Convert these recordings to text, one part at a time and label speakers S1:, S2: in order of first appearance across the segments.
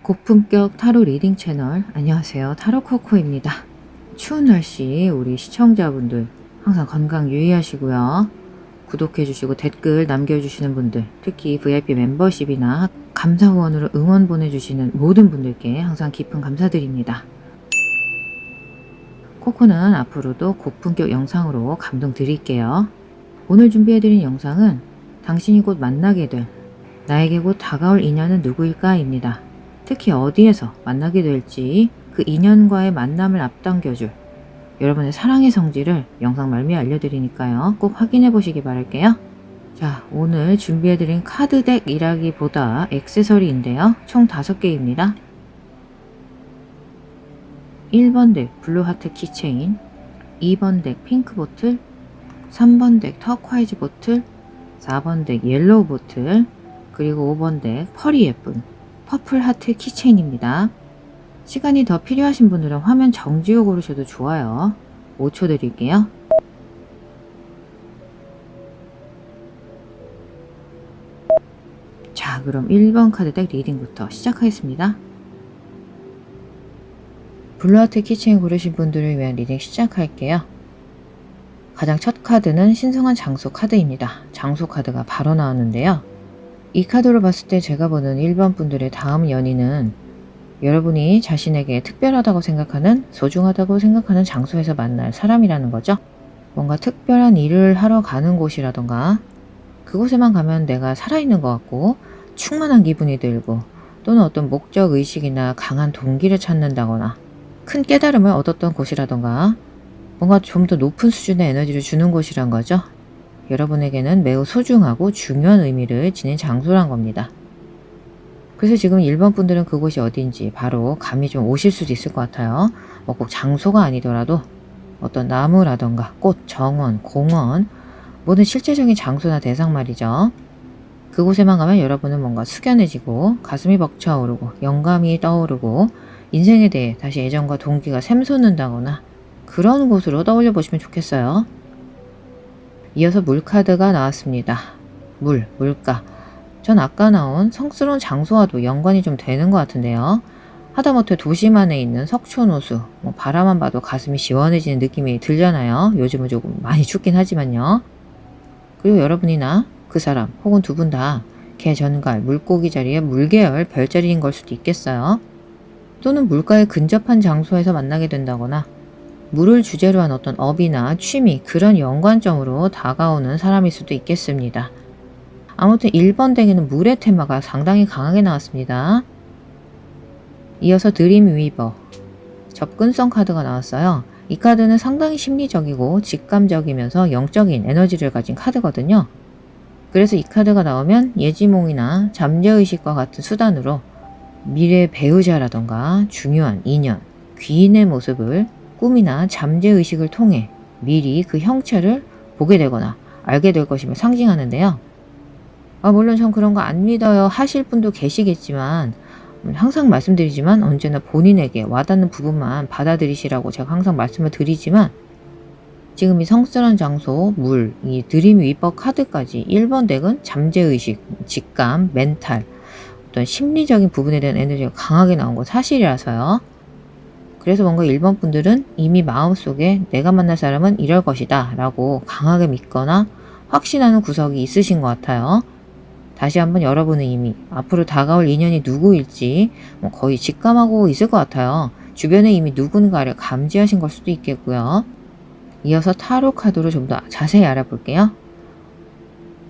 S1: 고품격 타로 리딩 채널, 안녕하세요, 타로코코입니다. 추운 날씨 우리 시청자분들 항상 건강 유의하시고요. 구독해주시고 댓글 남겨주시는 분들, 특히 VIP 멤버십이나 감사 후원으로 응원 보내주시는 모든 분들께 항상 깊은 감사드립니다. 코코는 앞으로도 고품격 영상으로 감동 드릴게요. 오늘 준비해드린 영상은 당신이 곧 만나게 될, 나에게 곧 다가올 인연은 누구일까 입니다. 특히 어디에서 만나게 될지 그 인연과의 만남을 앞당겨줄 여러분의 사랑의 성질을 영상 말미에 알려드리니까요. 꼭 확인해 보시기 바랄게요. 자, 오늘 준비해드린 카드덱이라기보다 액세서리인데요. 총 5개입니다. 1번 덱 블루하트 키체인, 2번 덱 핑크 보틀, 3번 덱 터콰이즈 보틀, 4번 덱 옐로우 보틀, 그리고 5번 덱 펄이 예쁜 퍼플 하트 키체인입니다. 시간이 더 필요하신 분들은 화면 정지호 고르셔도 좋아요. 5초 드릴게요. 자, 그럼 1번 카드덱 리딩부터 시작하겠습니다. 블루하트 키체인 고르신 분들을 위한 리딩 시작할게요. 가장 첫 카드는 신성한 장소 카드입니다. 장소 카드가 바로 나왔는데요. 이 카드로 봤을 때 제가 보는 1번 분들의 다음 연인은 여러분이 자신에게 특별하다고 생각하는, 소중하다고 생각하는 장소에서 만날 사람이라는 거죠. 뭔가 특별한 일을 하러 가는 곳이라던가 그곳에만 가면 내가 살아있는 것 같고 충만한 기분이 들고, 또는 어떤 목적의식이나 강한 동기를 찾는다거나 큰 깨달음을 얻었던 곳이라던가 뭔가 좀 더 높은 수준의 에너지를 주는 곳이란 거죠. 여러분에게는 매우 소중하고 중요한 의미를 지닌 장소란 겁니다. 그래서 지금 1번 분들은 그곳이 어딘지 바로 감이 좀 오실 수도 있을 것 같아요. 뭐 꼭 장소가 아니더라도 어떤 나무라던가 꽃, 정원, 공원, 모든 실제적인 장소나 대상 말이죠. 그곳에만 가면 여러분은 뭔가 숙연해지고 가슴이 벅차오르고 영감이 떠오르고 인생에 대해 다시 애정과 동기가 샘솟는다거나 그런 곳으로 떠올려 보시면 좋겠어요. 이어서 물카드가 나왔습니다. 물가. 전 아까 나온 성스러운 장소와도 연관이 좀 되는 것 같은데요. 하다못해 도심안에 있는 석촌호수, 바라만 봐도 가슴이 시원해지는 느낌이 들잖아요. 요즘은 조금 많이 춥긴 하지만요. 그리고 여러분이나 그 사람 혹은 두 분 다 개, 전갈, 물고기 자리에 물계열 별자리인 걸 수도 있겠어요. 또는 물가에 근접한 장소에서 만나게 된다거나 물을 주제로 한 어떤 업이나 취미, 그런 연관점으로 다가오는 사람일 수도 있겠습니다. 아무튼 1번 덱에는 물의 테마가 상당히 강하게 나왔습니다. 이어서 드림 위버, 접근성 카드가 나왔어요. 이 카드는 상당히 심리적이고 직감적이면서 영적인 에너지를 가진 카드거든요. 그래서 이 카드가 나오면 예지몽이나 잠재의식과 같은 수단으로 미래 배우자라던가 중요한 인연, 귀인의 모습을 꿈이나 잠재의식을 통해 미리 그 형체를 보게 되거나 알게 될 것임을 상징하는데요. 물론 전 그런 거 안 믿어요 하실 분도 계시겠지만, 항상 말씀드리지만 언제나 본인에게 와닿는 부분만 받아들이시라고 제가 항상 말씀을 드리지만, 지금 이 성스러운 장소, 물, 이 드림 위버 카드까지 1번 덱은 잠재의식, 직감, 멘탈, 어떤 심리적인 부분에 대한 에너지가 강하게 나온 건 사실이라서요. 그래서 뭔가 1번 분들은 이미 마음속에 내가 만날 사람은 이럴 것이다 라고 강하게 믿거나 확신하는 구석이 있으신 것 같아요. 다시 한번 여러분은 이미 앞으로 다가올 인연이 누구일지 거의 직감하고 있을 것 같아요. 주변에 이미 누군가를 감지하신 걸 수도 있겠고요. 이어서 타로 카드로 좀 더 자세히 알아볼게요.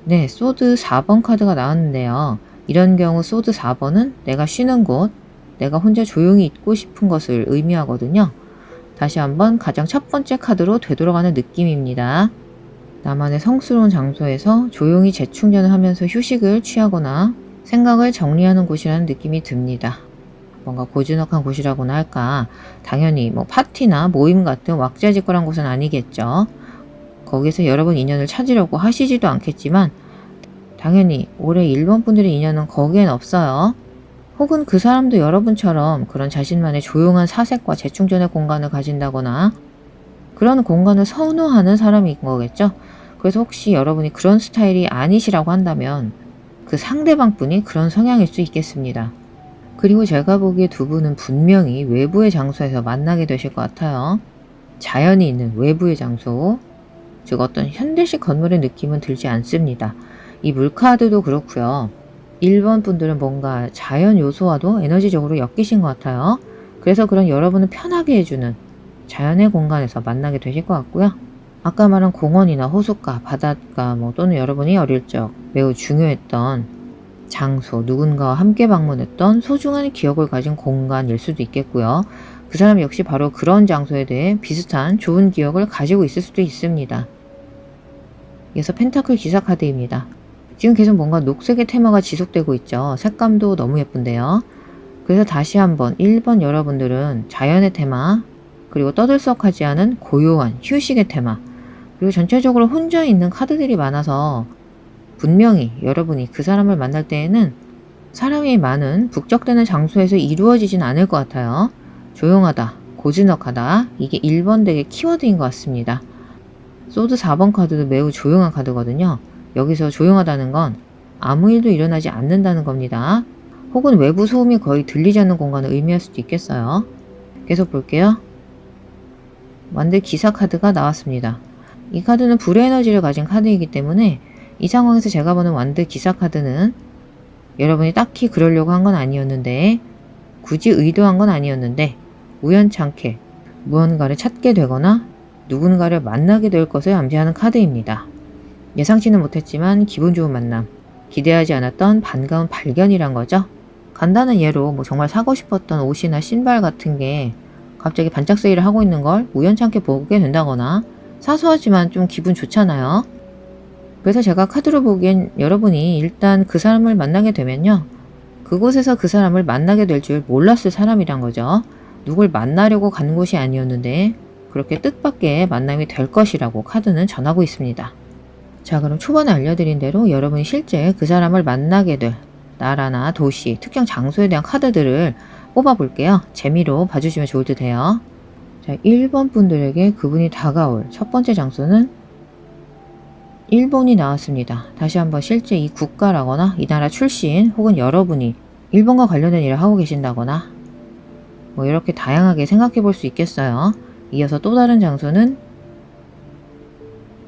S1: 네, 소드 4번 카드가 나왔는데요. 이런 경우 소드 4번은 내가 쉬는 곳, 내가 혼자 조용히 있고 싶은 것을 의미하거든요. 다시 한번 가장 첫 번째 카드로 되돌아가는 느낌입니다. 나만의 성스러운 장소에서 조용히 재충전을 하면서 휴식을 취하거나 생각을 정리하는 곳이라는 느낌이 듭니다. 뭔가 고즈넉한 곳이라고나 할까. 당연히 파티나 모임 같은 왁자지껄한 곳은 아니겠죠. 거기서 여러분 인연을 찾으려고 하시지도 않겠지만 당연히 올해 1번 분들의 인연은 거기엔 없어요. 혹은 그 사람도 여러분처럼 그런 자신만의 조용한 사색과 재충전의 공간을 가진다거나 그런 공간을 선호하는 사람인 거겠죠. 그래서 혹시 여러분이 그런 스타일이 아니시라고 한다면 그 상대방 분이 그런 성향일 수 있겠습니다. 그리고 제가 보기에 두 분은 분명히 외부의 장소에서 만나게 되실 것 같아요. 자연이 있는 외부의 장소, 즉 어떤 현대식 건물의 느낌은 들지 않습니다. 이 물카드도 그렇고요. 1번 분들은 뭔가 자연 요소와도 에너지적으로 엮이신 것 같아요. 그래서 그런 여러분을 편하게 해주는 자연의 공간에서 만나게 되실 것 같고요. 아까 말한 공원이나 호숫가, 바닷가 또는 여러분이 어릴 적 매우 중요했던 장소, 누군가와 함께 방문했던 소중한 기억을 가진 공간일 수도 있겠고요. 그 사람 역시 바로 그런 장소에 대해 비슷한 좋은 기억을 가지고 있을 수도 있습니다. 이어서 펜타클 기사 카드입니다. 지금 계속 뭔가 녹색의 테마가 지속되고 있죠. 색감도 너무 예쁜데요. 그래서 다시 한번 1번 여러분들은 자연의 테마, 그리고 떠들썩하지 않은 고요한 휴식의 테마, 그리고 전체적으로 혼자 있는 카드들이 많아서 분명히 여러분이 그 사람을 만날 때에는 사람이 많은 북적대는 장소에서 이루어지진 않을 것 같아요. 조용하다, 고즈넉하다, 이게 1번 덱의 키워드인 것 같습니다. 소드 4번 카드도 매우 조용한 카드거든요. 여기서 조용하다는 건 아무 일도 일어나지 않는다는 겁니다. 혹은 외부 소음이 거의 들리지 않는 공간을 의미할 수도 있겠어요. 계속 볼게요. 완드 기사 카드가 나왔습니다. 이 카드는 불의 에너지를 가진 카드이기 때문에 이 상황에서 제가 보는 완드 기사 카드는 여러분이 딱히 그러려고 한 건 아니었는데, 굳이 의도한 건 아니었는데 우연찮게 무언가를 찾게 되거나 누군가를 만나게 될 것을 암시하는 카드입니다. 예상치는 못했지만 기분 좋은 만남, 기대하지 않았던 반가운 발견이란 거죠. 간단한 예로 정말 사고 싶었던 옷이나 신발 같은 게 갑자기 반짝 세일을 하고 있는 걸 우연찮게 보게 된다거나, 사소하지만 좀 기분 좋잖아요. 그래서 제가 카드로 보기엔 여러분이 일단 그 사람을 만나게 되면요, 그곳에서 그 사람을 만나게 될 줄 몰랐을 사람이란 거죠. 누굴 만나려고 간 곳이 아니었는데 그렇게 뜻밖의 만남이 될 것이라고 카드는 전하고 있습니다. 자, 그럼 초반에 알려드린 대로 여러분이 실제 그 사람을 만나게 될 나라나 도시, 특정 장소에 대한 카드들을 뽑아볼게요. 재미로 봐주시면 좋을 듯 해요. 자, 1번 분들에게 그분이 다가올 첫 번째 장소는 일본이 나왔습니다. 다시 한번 실제 이 국가라거나 이 나라 출신, 혹은 여러분이 일본과 관련된 일을 하고 계신다거나 이렇게 다양하게 생각해 볼 수 있겠어요. 이어서 또 다른 장소는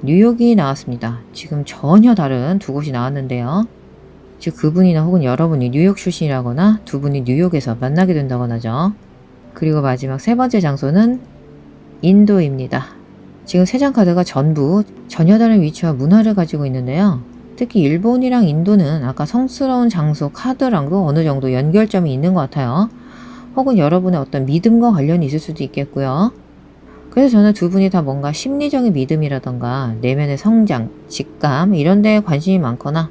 S1: 뉴욕이 나왔습니다. 지금 전혀 다른 두 곳이 나왔는데요. 즉 그분이나 혹은 여러분이 뉴욕 출신이라거나 두 분이 뉴욕에서 만나게 된다거나죠. 그리고 마지막 세 번째 장소는 인도입니다. 지금 세 장 카드가 전부 전혀 다른 위치와 문화를 가지고 있는데요. 특히 일본이랑 인도는 아까 성스러운 장소 카드랑도 어느 정도 연결점이 있는 것 같아요. 혹은 여러분의 어떤 믿음과 관련이 있을 수도 있겠고요. 그래서 저는 두 분이 다 뭔가 심리적인 믿음이라던가 내면의 성장, 직감 이런 데에 관심이 많거나,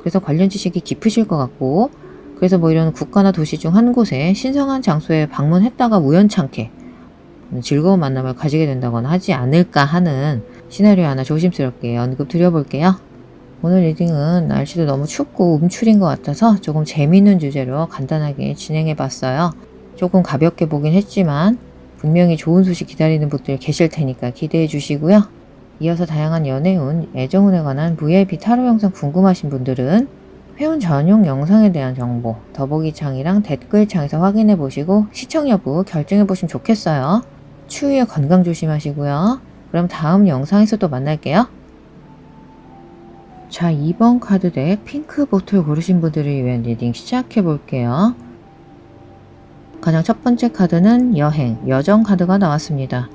S1: 그래서 관련 지식이 깊으실 것 같고, 그래서 이런 국가나 도시 중 한 곳에 신성한 장소에 방문했다가 우연찮게 즐거운 만남을 가지게 된다거나 하지 않을까 하는 시나리오 하나 조심스럽게 언급 드려볼게요. 오늘 리딩은 날씨도 너무 춥고 움츠린 것 같아서 조금 재미있는 주제로 간단하게 진행해봤어요. 조금 가볍게 보긴 했지만 분명히 좋은 소식 기다리는 분들 계실 테니까 기대해 주시고요. 이어서 다양한 연애운, 애정운에 관한 VIP 타로 영상 궁금하신 분들은 회원 전용 영상에 대한 정보 더보기창이랑 댓글창에서 확인해 보시고 시청 여부 결정해 보시면 좋겠어요. 추위에 건강 조심하시고요. 그럼 다음 영상에서 또 만날게요. 자, 2번 카드 덱 핑크 보틀 고르신 분들을 위한 리딩 시작해 볼게요. 가장 첫 번째 카드는 여행, 여정 카드가 나왔습니다.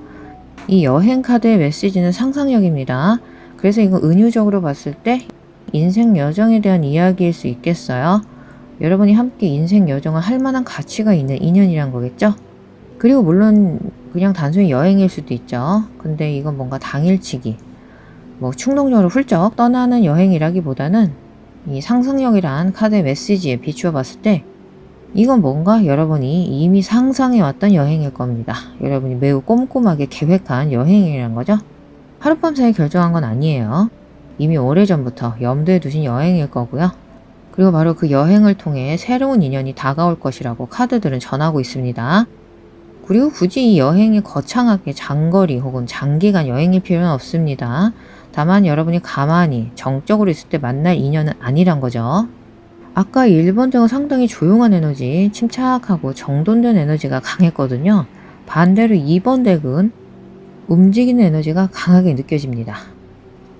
S1: 이 여행 카드의 메시지는 상상력입니다. 그래서 이건 은유적으로 봤을 때 인생 여정에 대한 이야기일 수 있겠어요. 여러분이 함께 인생 여정을 할 만한 가치가 있는 인연이란 거겠죠? 그리고 물론 그냥 단순히 여행일 수도 있죠. 근데 이건 뭔가 당일치기, 충동적으로 훌쩍 떠나는 여행이라기보다는 이 상상력이란 카드의 메시지에 비추어 봤을 때 이건 뭔가 여러분이 이미 상상해왔던 여행일 겁니다. 여러분이 매우 꼼꼼하게 계획한 여행이란 거죠. 하룻밤 사이에 결정한 건 아니에요. 이미 오래전부터 염두에 두신 여행일 거고요. 그리고 바로 그 여행을 통해 새로운 인연이 다가올 것이라고 카드들은 전하고 있습니다. 그리고 굳이 이 여행이 거창하게 장거리 혹은 장기간 여행일 필요는 없습니다. 다만 여러분이 가만히 정적으로 있을 때 만날 인연은 아니란 거죠. 아까 1번 덱은 상당히 조용한 에너지, 침착하고 정돈된 에너지가 강했거든요. 반대로 2번 덱은 움직이는 에너지가 강하게 느껴집니다.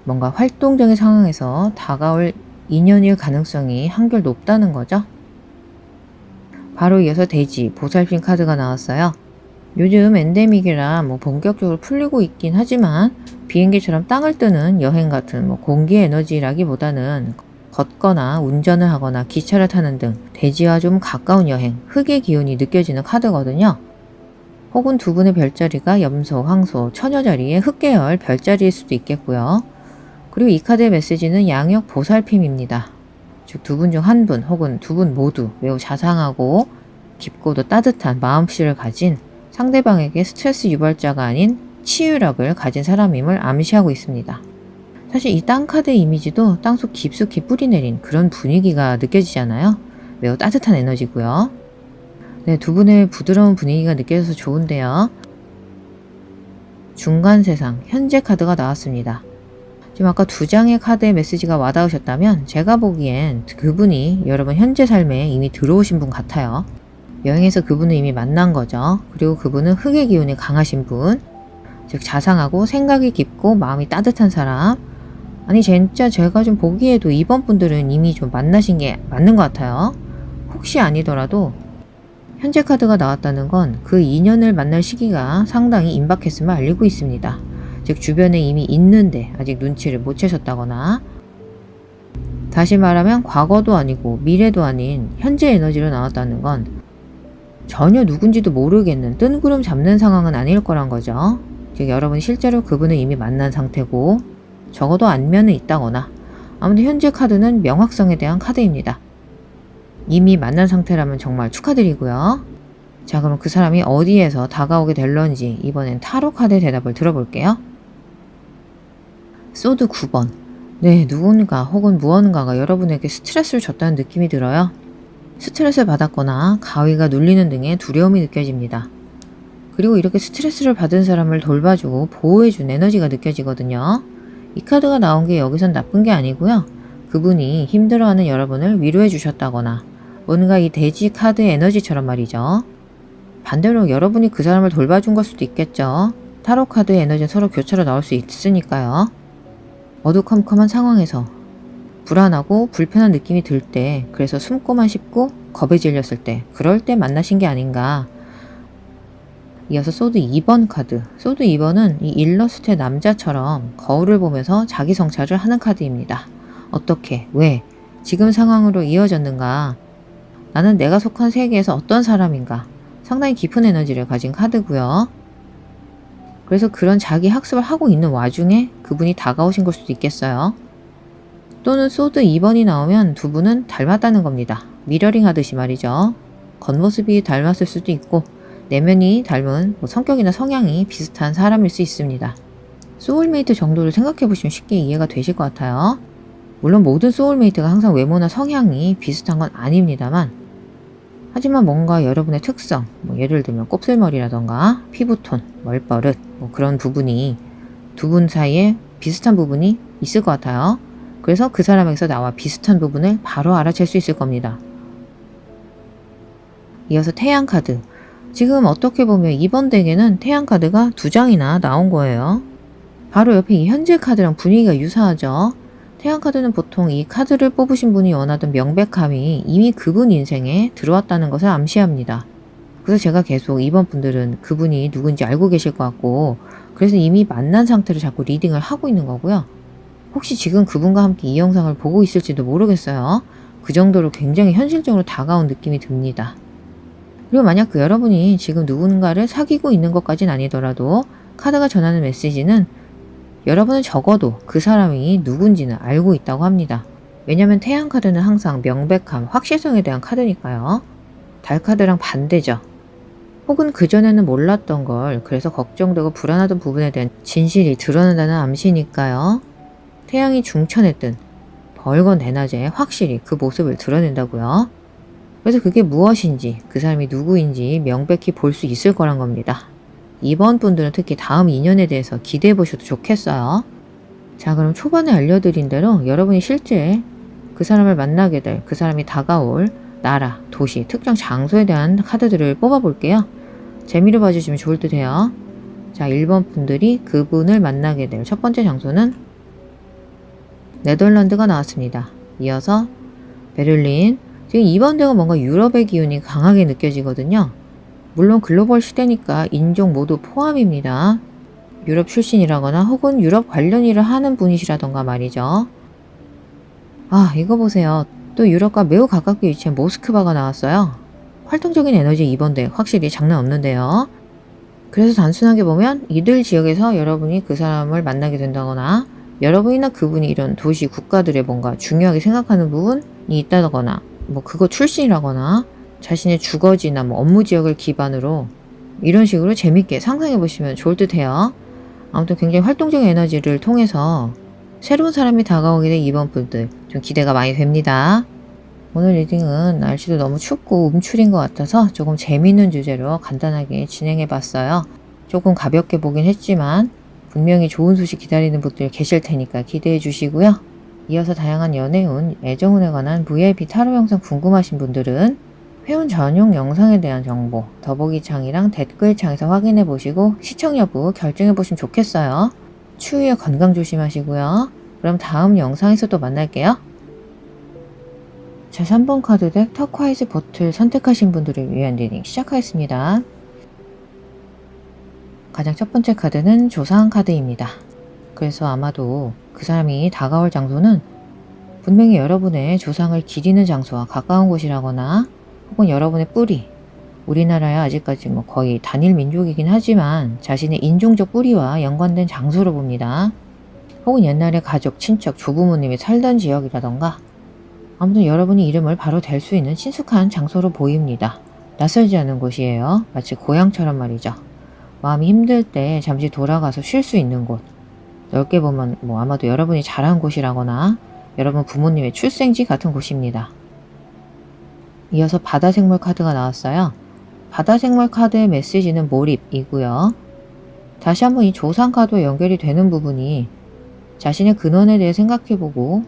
S1: 뭔가 활동적인 상황에서 다가올 인연일 가능성이 한결 높다는 거죠. 바로 이어서 돼지, 보살핌 카드가 나왔어요. 요즘 엔데믹이라 본격적으로 풀리고 있긴 하지만 비행기처럼 땅을 뜨는 여행 같은 공기 에너지라기보다는 걷거나 운전을 하거나 기차를 타는 등 대지와 좀 가까운 여행, 흙의 기운이 느껴지는 카드거든요. 혹은 두 분의 별자리가 염소, 황소, 처녀 자리에 흙계열 별자리일 수도 있겠고요. 그리고 이 카드의 메시지는 양역 보살핌입니다. 즉 두 분 중 한 분 혹은 두 분 모두 매우 자상하고 깊고도 따뜻한 마음씨를 가진 상대방에게 스트레스 유발자가 아닌 치유력을 가진 사람임을 암시하고 있습니다. 사실 이 땅카드의 이미지도 땅속 깊숙이 뿌리내린 그런 분위기가 느껴지잖아요. 매우 따뜻한 에너지고요. 네, 두 분의 부드러운 분위기가 느껴져서 좋은데요. 중간 세상, 현재 카드가 나왔습니다. 지금 아까 두 장의 카드의 메시지가 와닿으셨다면 제가 보기엔 그분이 여러분 현재 삶에 이미 들어오신 분 같아요. 여행에서 그분을 이미 만난 거죠. 그리고 그분은 흙의 기운이 강하신 분, 즉 자상하고 생각이 깊고 마음이 따뜻한 사람. 아니 진짜 제가 좀 보기에도 이번 분들은 이미 좀 만나신 게 맞는 것 같아요. 혹시 아니더라도 현재 카드가 나왔다는 건 그 인연을 만날 시기가 상당히 임박했음을 알리고 있습니다. 즉 주변에 이미 있는데 아직 눈치를 못 채셨다거나, 다시 말하면 과거도 아니고 미래도 아닌 현재 에너지로 나왔다는 건 전혀 누군지도 모르겠는 뜬구름 잡는 상황은 아닐 거란 거죠. 즉 여러분이 실제로 그분을 이미 만난 상태고 적어도 안면은 있다거나, 아무튼 현재 카드는 명확성에 대한 카드입니다. 이미 만난 상태라면 정말 축하드리고요. 자, 그럼 그 사람이 어디에서 다가오게 될런지 이번엔 타로 카드의 대답을 들어볼게요. 소드 9번. 네, 누군가 혹은 무언가가 여러분에게 스트레스를 줬다는 느낌이 들어요. 스트레스를 받았거나 가위가 눌리는 등의 두려움이 느껴집니다. 그리고 이렇게 스트레스를 받은 사람을 돌봐주고 보호해준 에너지가 느껴지거든요. 이 카드가 나온 게 여기선 나쁜 게 아니고요. 그분이 힘들어하는 여러분을 위로해 주셨다거나 뭔가 이 돼지 카드의 에너지처럼 말이죠. 반대로 여러분이 그 사람을 돌봐준 걸 수도 있겠죠. 타로 카드의 에너지는 서로 교차로 나올 수 있으니까요. 어두컴컴한 상황에서 불안하고 불편한 느낌이 들 때, 그래서 숨고만 싶고 겁에 질렸을 때, 그럴 때 만나신 게 아닌가. 이어서 소드 2번 카드. 소드 2번은 이 일러스트의 남자처럼 거울을 보면서 자기 성찰을 하는 카드입니다. 어떻게, 왜, 지금 상황으로 이어졌는가, 나는 내가 속한 세계에서 어떤 사람인가, 상당히 깊은 에너지를 가진 카드고요. 그래서 그런 자기 학습을 하고 있는 와중에 그분이 다가오신 걸 수도 있겠어요. 또는 소드 2번이 나오면 두 분은 닮았다는 겁니다. 미러링 하듯이 말이죠. 겉모습이 닮았을 수도 있고 내면이 닮은 성격이나 성향이 비슷한 사람일 수 있습니다. 소울메이트 정도를 생각해보시면 쉽게 이해가 되실 것 같아요. 물론 모든 소울메이트가 항상 외모나 성향이 비슷한 건 아닙니다만, 하지만 뭔가 여러분의 특성, 예를 들면 곱슬머리라던가 피부톤, 멀버릇, 그런 부분이 두 분 사이에 비슷한 부분이 있을 것 같아요. 그래서 그 사람에게서 나와 비슷한 부분을 바로 알아챌 수 있을 겁니다. 이어서 태양 카드. 지금 어떻게 보면 이번 덱에는 태양 카드가 2장이나 나온 거예요. 바로 옆에 이 현재 카드랑 분위기가 유사하죠. 태양 카드는 보통 이 카드를 뽑으신 분이 원하던 명백함이 이미 그분 인생에 들어왔다는 것을 암시합니다. 그래서 제가 계속 이번 분들은 그분이 누군지 알고 계실 것 같고, 그래서 이미 만난 상태로 자꾸 리딩을 하고 있는 거고요. 혹시 지금 그분과 함께 이 영상을 보고 있을지도 모르겠어요. 그 정도로 굉장히 현실적으로 다가온 느낌이 듭니다. 그리고 만약 그 여러분이 지금 누군가를 사귀고 있는 것까지는 아니더라도 카드가 전하는 메시지는 여러분은 적어도 그 사람이 누군지는 알고 있다고 합니다. 왜냐면 태양 카드는 항상 명백함, 확실성에 대한 카드니까요. 달 카드랑 반대죠. 혹은 그전에는 몰랐던 걸, 그래서 걱정되고 불안하던 부분에 대한 진실이 드러난다는 암시니까요. 태양이 중천에 뜬 벌건 대낮에 확실히 그 모습을 드러낸다고요. 그래서 그게 무엇인지, 그 사람이 누구인지 명백히 볼 수 있을 거란 겁니다. 이번 분들은 특히 다음 인연에 대해서 기대해 보셔도 좋겠어요. 자, 그럼 초반에 알려드린 대로 여러분이 실제 그 사람을 만나게 될, 그 사람이 다가올 나라, 도시, 특정 장소에 대한 카드들을 뽑아볼게요. 재미로 봐주시면 좋을 듯 해요. 자, 1번 분들이 그분을 만나게 될 첫 번째 장소는 네덜란드가 나왔습니다. 이어서 베를린. 지금 2번 덱은 뭔가 유럽의 기운이 강하게 느껴지거든요. 물론 글로벌 시대니까 인종 모두 포함입니다. 유럽 출신이라거나 혹은 유럽 관련 일을 하는 분이시라던가 말이죠. 아, 이거 보세요. 또 유럽과 매우 가깝게 위치한 모스크바가 나왔어요. 활동적인 에너지 2번 덱 확실히 장난 없는데요. 그래서 단순하게 보면 이들 지역에서 여러분이 그 사람을 만나게 된다거나 여러분이나 그분이 이런 도시, 국가들의 뭔가 중요하게 생각하는 부분이 있다거나 뭐 그거 출신이라거나 자신의 주거지나 뭐 업무 지역을 기반으로 이런 식으로 재밌게 상상해 보시면 좋을 듯 해요. 아무튼 굉장히 활동적인 에너지를 통해서 새로운 사람이 다가오게 된 이번 분들 좀 기대가 많이 됩니다. 오늘 리딩은 날씨도 너무 춥고 움츠린 것 같아서 조금 재미있는 주제로 간단하게 진행해 봤어요. 조금 가볍게 보긴 했지만 분명히 좋은 소식 기다리는 분들 계실 테니까 기대해 주시고요. 이어서 다양한 연애운, 애정운에 관한 VIP 타로 영상 궁금하신 분들은 회원 전용 영상에 대한 정보 더보기창이랑 댓글창에서 확인해 보시고 시청 여부 결정해 보시면 좋겠어요. 추위에 건강 조심하시고요. 그럼 다음 영상에서 또 만날게요. 자, 3번 카드덱 터콰이즈 버틀 선택하신 분들을 위한 리딩 시작하겠습니다. 가장 첫 번째 카드는 조상 카드입니다. 그래서 아마도 그 사람이 다가올 장소는 분명히 여러분의 조상을 기리는 장소와 가까운 곳이라거나 혹은 여러분의 뿌리, 우리나라에 아직까지 뭐 거의 단일 민족이긴 하지만 자신의 인종적 뿌리와 연관된 장소로 봅니다. 혹은 옛날에 가족, 친척, 조부모님이 살던 지역이라던가 아무튼 여러분이 이름을 바로 댈 수 있는 친숙한 장소로 보입니다. 낯설지 않은 곳이에요. 마치 고향처럼 말이죠. 마음이 힘들 때 잠시 돌아가서 쉴 수 있는 곳. 넓게 보면 뭐 아마도 여러분이 자란 곳이라거나 여러분 부모님의 출생지 같은 곳입니다. 이어서 바다생물 카드가 나왔어요. 바다생물 카드의 메시지는 몰입이고요. 다시 한번 이 조상 카드와 연결이 되는 부분이 자신의 근원에 대해 생각해보고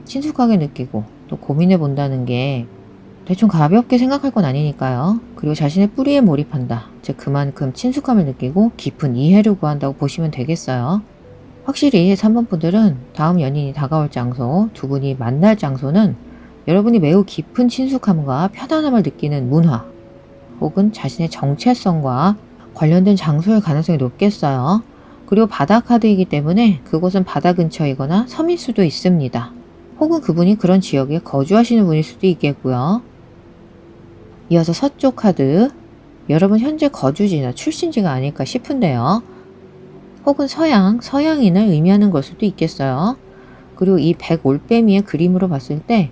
S1: 친숙하게 느끼고 또 고민해 본다는 게 대충 가볍게 생각할 건 아니니까요. 그리고 자신의 뿌리에 몰입한다. 즉 그만큼 친숙함을 느끼고 깊은 이해를 구한다고 보시면 되겠어요. 확실히 3번 분들은 다음 연인이 다가올 장소, 두 분이 만날 장소는 여러분이 매우 깊은 친숙함과 편안함을 느끼는 문화 혹은 자신의 정체성과 관련된 장소일 가능성이 높겠어요. 그리고 바다 카드이기 때문에 그곳은 바다 근처이거나 섬일 수도 있습니다. 혹은 그분이 그런 지역에 거주하시는 분일 수도 있겠고요. 이어서 서쪽 카드, 여러분 현재 거주지나 출신지가 아닐까 싶은데요. 혹은 서양인을 의미하는 걸 수도 있겠어요. 그리고 이 백올빼미의 그림으로 봤을 때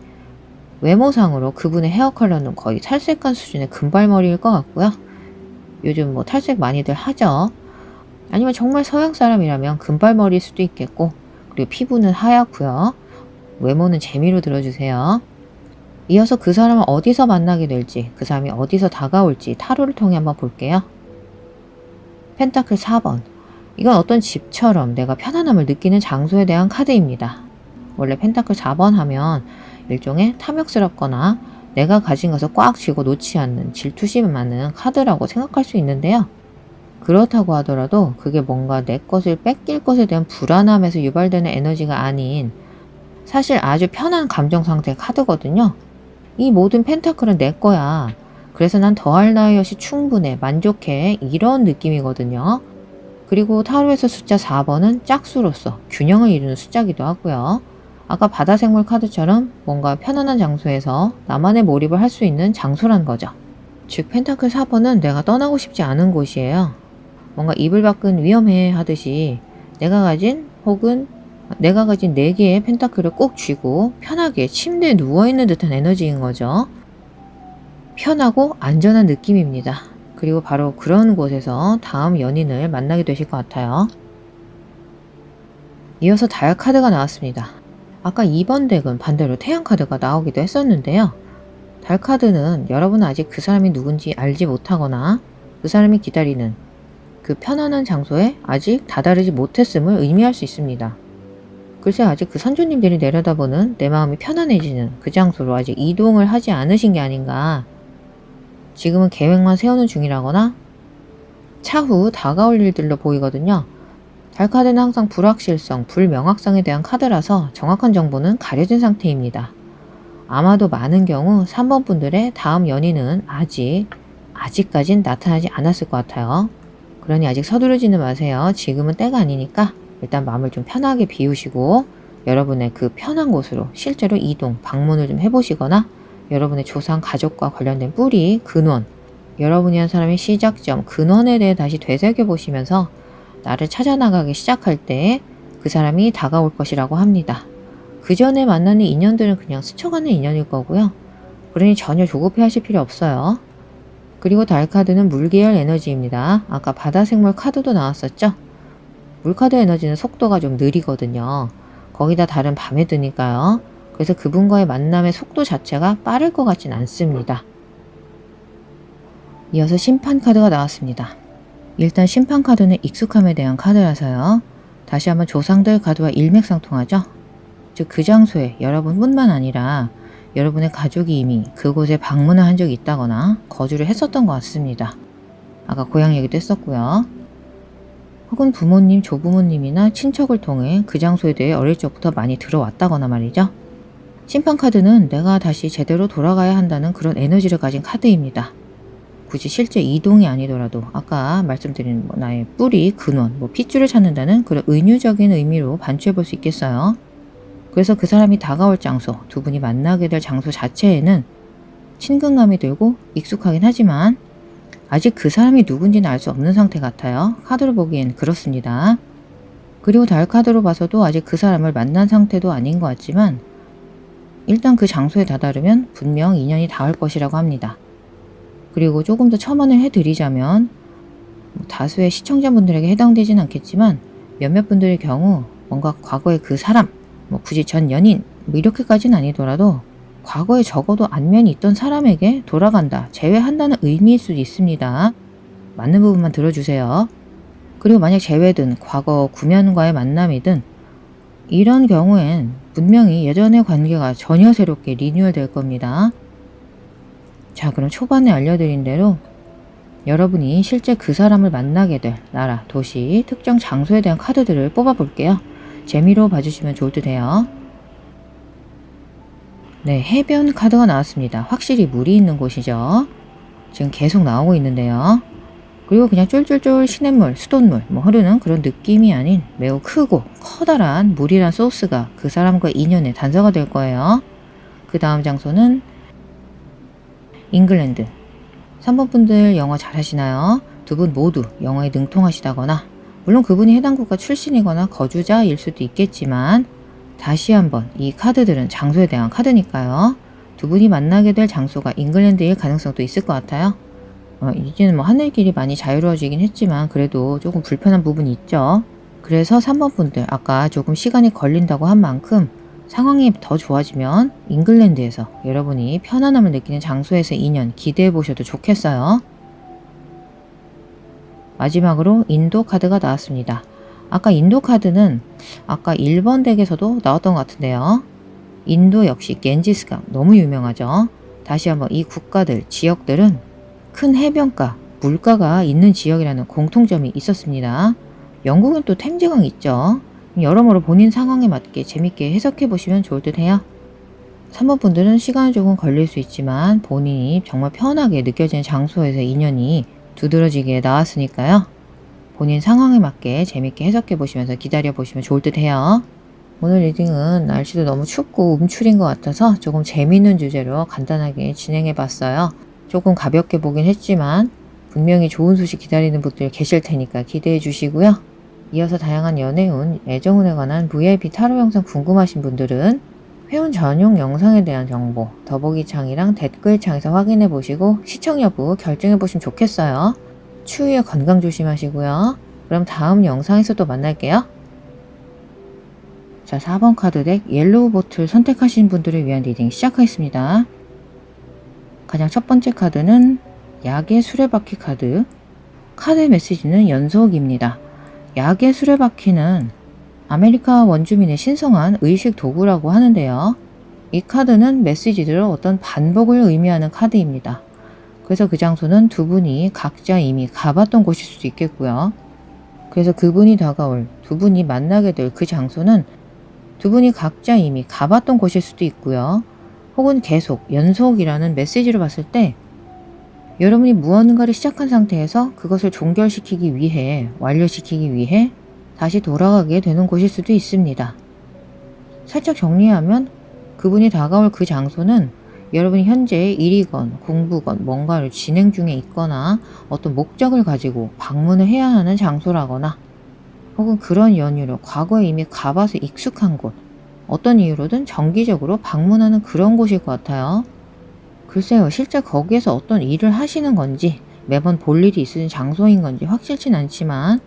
S1: 외모상으로 그분의 헤어 컬러는 거의 탈색한 수준의 금발머리일 것 같고요. 요즘 뭐 탈색 많이들 하죠. 아니면 정말 서양 사람이라면 금발머리일 수도 있겠고 그리고 피부는 하얗고요. 외모는 재미로 들어주세요. 이어서 그 사람을 어디서 만나게 될지, 그 사람이 어디서 다가올지 타로를 통해 한번 볼게요. 펜타클 4번. 이건 어떤 집처럼 내가 편안함을 느끼는 장소에 대한 카드입니다. 원래 펜타클 4번 하면 일종의 탐욕스럽거나 내가 가진 것을 꽉 쥐고 놓지 않는 질투심이 많은 카드라고 생각할 수 있는데요. 그렇다고 하더라도 그게 뭔가 내 것을 뺏길 것에 대한 불안함에서 유발되는 에너지가 아닌 사실 아주 편한 감정 상태의 카드거든요. 이 모든 펜타클은 내 거야. 그래서 난 더할 나위 없이 충분해, 만족해 이런 느낌이거든요. 그리고 타로에서 숫자 4번은 짝수로서 균형을 이루는 숫자기도 하고요. 아까 바다생물 카드처럼 뭔가 편안한 장소에서 나만의 몰입을 할 수 있는 장소란 거죠. 즉 펜타클 4번은 내가 떠나고 싶지 않은 곳이에요. 뭔가 이불 밖은 위험해 하듯이 내가 가진 4개의 펜타클을 꼭 쥐고 편하게 침대에 누워있는 듯한 에너지인 거죠. 편하고 안전한 느낌입니다. 그리고 바로 그런 곳에서 다음 연인을 만나게 되실 것 같아요. 이어서 달 카드가 나왔습니다. 아까 2번 덱은 반대로 태양 카드가 나오기도 했었는데요. 달 카드는 여러분은 아직 그 사람이 누군지 알지 못하거나 그 사람이 기다리는 그 편안한 장소에 아직 다다르지 못했음을 의미할 수 있습니다. 글쎄 아직 그 선조님들이 내려다보는 내 마음이 편안해지는 그 장소로 아직 이동을 하지 않으신 게 아닌가. 지금은 계획만 세우는 중이라거나 차후 다가올 일들로 보이거든요. 달 카드는 항상 불확실성, 불명확성에 대한 카드라서 정확한 정보는 가려진 상태입니다. 아마도 많은 경우 3번 분들의 다음 연인은 아직까진 나타나지 않았을 것 같아요. 그러니 아직 서두르지는 마세요. 지금은 때가 아니니까 일단 마음을 좀 편하게 비우시고 여러분의 그 편한 곳으로 실제로 이동, 방문을 좀 해보시거나 여러분의 조상 가족과 관련된 뿌리, 근원, 여러분이 한 사람의 시작점, 근원에 대해 다시 되새겨보시면서 나를 찾아나가기 시작할 때 그 사람이 다가올 것이라고 합니다. 그 전에 만나는 인연들은 그냥 스쳐가는 인연일 거고요. 그러니 전혀 조급해하실 필요 없어요. 그리고 달 카드는 물계열 에너지입니다. 아까 바다 생물 카드도 나왔었죠? 물카드 에너지는 속도가 좀 느리거든요. 거기다 달은 밤에 뜨니까요. 그래서 그분과의 만남의 속도 자체가 빠를 것 같진 않습니다. 이어서 심판 카드가 나왔습니다. 일단 심판 카드는 익숙함에 대한 카드라서요. 다시 한번 조상들 카드와 일맥상통하죠. 즉 그 장소에 여러분뿐만 아니라 여러분의 가족이 이미 그곳에 방문을 한 적이 있다거나 거주를 했었던 것 같습니다. 아까 고향 얘기도 했었고요. 혹은 부모님, 조부모님이나 친척을 통해 그 장소에 대해 어릴 적부터 많이 들어왔다거나 말이죠. 심판 카드는 내가 다시 제대로 돌아가야 한다는 그런 에너지를 가진 카드입니다. 굳이 실제 이동이 아니더라도 아까 말씀드린 나의 뿌리, 근원, 핏줄을 찾는다는 그런 은유적인 의미로 반추해 볼 수 있겠어요. 그래서 그 사람이 다가올 장소, 두 분이 만나게 될 장소 자체에는 친근감이 들고 익숙하긴 하지만 아직 그 사람이 누군지는 알 수 없는 상태 같아요. 카드로 보기엔 그렇습니다. 그리고 달 카드로 봐서도 아직 그 사람을 만난 상태도 아닌 것 같지만 일단 그 장소에 다다르면 분명 인연이 닿을 것이라고 합니다. 그리고 조금 더 첨언을 해드리자면 다수의 시청자분들에게 해당되진 않겠지만 몇몇 분들의 경우 뭔가 과거의 그 사람, 굳이 전 연인 이렇게까지는 아니더라도 과거에 적어도 안면이 있던 사람에게 돌아간다, 재회한다는 의미일 수도 있습니다. 맞는 부분만 들어주세요. 그리고 만약 재회든 과거 구면과의 만남이든 이런 경우엔 분명히 예전의 관계가 전혀 새롭게 리뉴얼 될 겁니다. 자, 그럼 초반에 알려드린 대로 여러분이 실제 그 사람을 만나게 될 나라, 도시, 특정 장소에 대한 카드들을 뽑아볼게요. 재미로 봐주시면 좋을 듯 해요. 네, 해변 카드가 나왔습니다. 확실히 물이 있는 곳이죠. 지금 계속 나오고 있는데요. 그리고 그냥 쫄쫄쫄 시냇물, 수돗물 흐르는 그런 느낌이 아닌 매우 크고 커다란 물이란 소스가 그 사람과 인연의 단서가 될 거예요. 그 다음 장소는 잉글랜드. 3번 분들 영어 잘하시나요? 두 분 모두 영어에 능통하시다거나 물론 그분이 해당 국가 출신이거나 거주자일 수도 있겠지만 다시 한번 이 카드들은 장소에 대한 카드니까요. 두 분이 만나게 될 장소가 잉글랜드일 가능성도 있을 것 같아요. 이제는 하늘길이 많이 자유로워지긴 했지만 그래도 조금 불편한 부분이 있죠. 그래서 3번 분들 아까 조금 시간이 걸린다고 한 만큼 상황이 더 좋아지면 잉글랜드에서 여러분이 편안함을 느끼는 장소에서 인연 기대해 보셔도 좋겠어요. 마지막으로 인도 카드가 나왔습니다. 아까 인도 카드는 아까 1번 덱에서도 나왔던 것 같은데요. 인도 역시 겐지스강 너무 유명하죠. 다시 한번 이 국가들, 지역들은 큰 해변가, 물가가 있는 지역이라는 공통점이 있었습니다. 영국은 또 템즈강이 있죠. 여러모로 본인 상황에 맞게 재밌게 해석해 보시면 좋을 듯 해요. 3번 분들은 시간은 조금 걸릴 수 있지만 본인이 정말 편하게 느껴지는 장소에서 인연이 두드러지게 나왔으니까요. 본인 상황에 맞게 재밌게 해석해 보시면서 기다려 보시면 좋을 듯 해요. 오늘 리딩은 날씨도 너무 춥고 움츠린 것 같아서 조금 재미있는 주제로 간단하게 진행해 봤어요. 조금 가볍게 보긴 했지만 분명히 좋은 소식 기다리는 분들 계실 테니까 기대해 주시고요. 이어서 다양한 연애운, 애정운에 관한 VIP 타로 영상 궁금하신 분들은 회원 전용 영상에 대한 정보 더보기창이랑 댓글창에서 확인해 보시고 시청 여부 결정해 보시면 좋겠어요. 추위에 건강 조심하시고요. 그럼 다음 영상에서 또 만날게요. 자, 4번 카드 덱 옐로우 보틀 선택하신 분들을 위한 리딩 시작하겠습니다. 가장 첫 번째 카드는 약의 수레바퀴 카드. 카드의 메시지는 연속입니다. 약의 수레바퀴는 아메리카 원주민의 신성한 의식 도구라고 하는데요. 이 카드는 메시지들을 어떤 반복을 의미하는 카드입니다. 그래서 그 장소는 두 분이 각자 이미 가봤던 곳일 수도 있겠고요. 그래서 그분이 다가올, 두 분이 만나게 될 그 장소는 두 분이 각자 이미 가봤던 곳일 수도 있고요. 혹은 계속, 연속이라는 메시지로 봤을 때 여러분이 무언가를 시작한 상태에서 그것을 종결시키기 위해, 완료시키기 위해 다시 돌아가게 되는 곳일 수도 있습니다. 살짝 정리하면 그분이 다가올 그 장소는 여러분이 현재 일이건 공부건 뭔가를 진행 중에 있거나 어떤 목적을 가지고 방문을 해야 하는 장소라거나 혹은 그런 연유로 과거에 이미 가봐서 익숙한 곳, 어떤 이유로든 정기적으로 방문하는 그런 곳일 것 같아요. 글쎄요, 실제 거기에서 어떤 일을 하시는 건지 매번 볼 일이 있으신 장소인 건지 확실치는 않지만